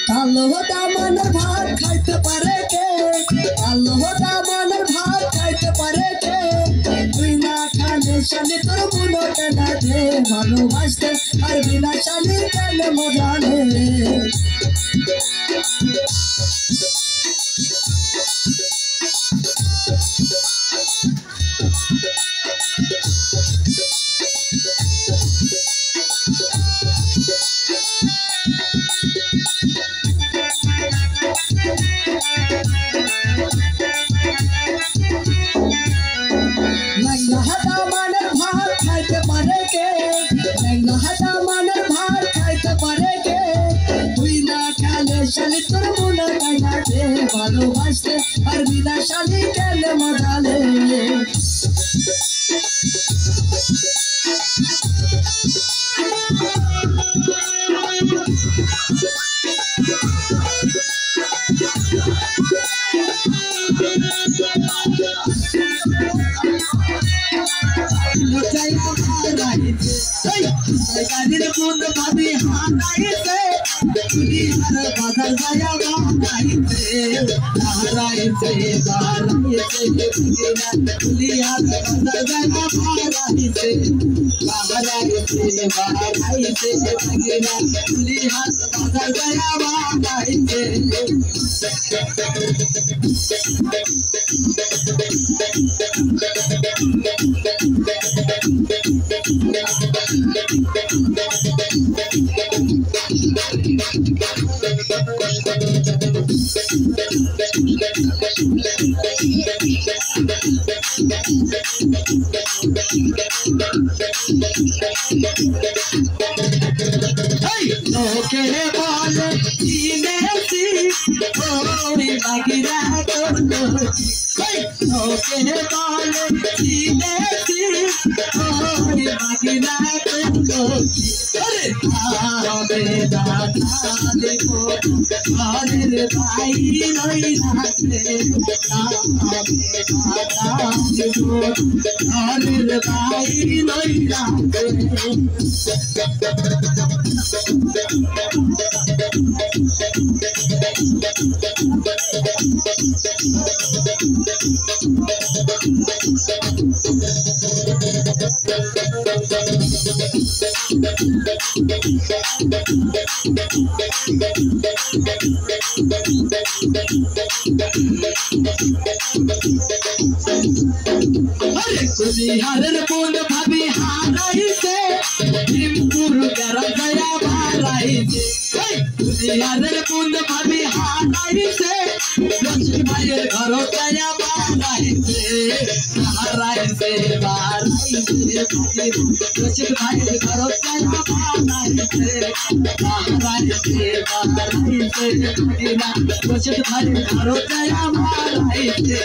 কালো দামানের ভাত খাইতে পারে কে? কালো দামানের ভাত খাইতে পারে কে? তুই না খালে শালি তোর মনে কেনা দে, ভালোবাসতে পারবি না শালি কেন মজা নে। শালি তোর মনে কাইনা দে, ভালোবাসতে পারবি না শালি কেন মজা নে। গাড়ির মন ভাবি হারাইছে, দুনিয়ার বাজার যায় বানাইছে, হারাইছে বানাইছে, দুনিয়ার বাজার যায় বানাইছে, হারাইছে বানাইছে, দুনিয়ার বাজার যায় বানাইছে। ওকে বলে চিনেছি ওরে বাকিরা করলো, ওকে বলে চিনেছি ওরে বাকিরা করলো, আরে দাদা দেখো ঘরের ভাই রই রাখে, দাদা দেখো ঘরের ভাই রই রাখে। কুলিহারের মন ভাবি হারাইছে, ভীমপুর গরম দয়া বাড়াইছে, কুলিহারের মন ভাবি হারাইছে, রশিদ ভাইয়ের ঘর দয়া বাড়াইছে, হারাইছে বাড়াইছে, রশিদ ভাইয়ের ঘর দয়া বাড়াইছে, হারাইছে বাড়াইছে, রশিদ ভাইয়ের ঘর দয়া বাড়াইছে।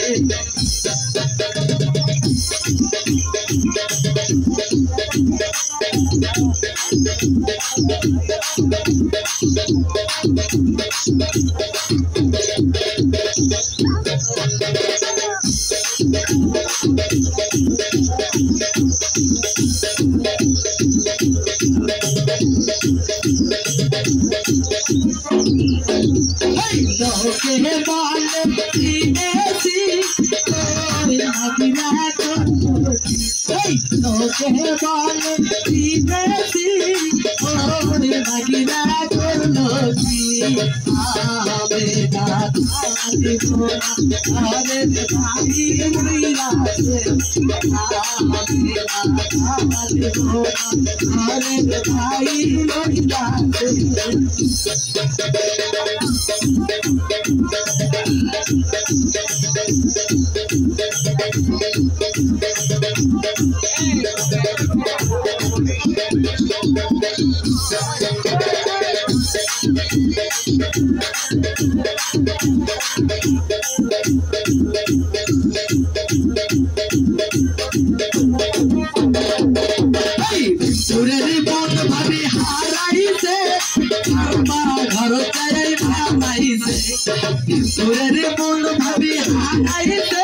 তোকে বলে চিনেছি তোরে বাকিরা করলো, তোকে বলে চিনেছি ওরে বাকিরা করলো, আবে দাদা দেখো ঘরের ভাই রইলাছে, আবে দাদা দেখো ঘরের ভাই রইলাছে। সুরের মন ভাবি হারাইছে ঘর চাই ভাবাইছে সুরের মন ভাবি হারাইছে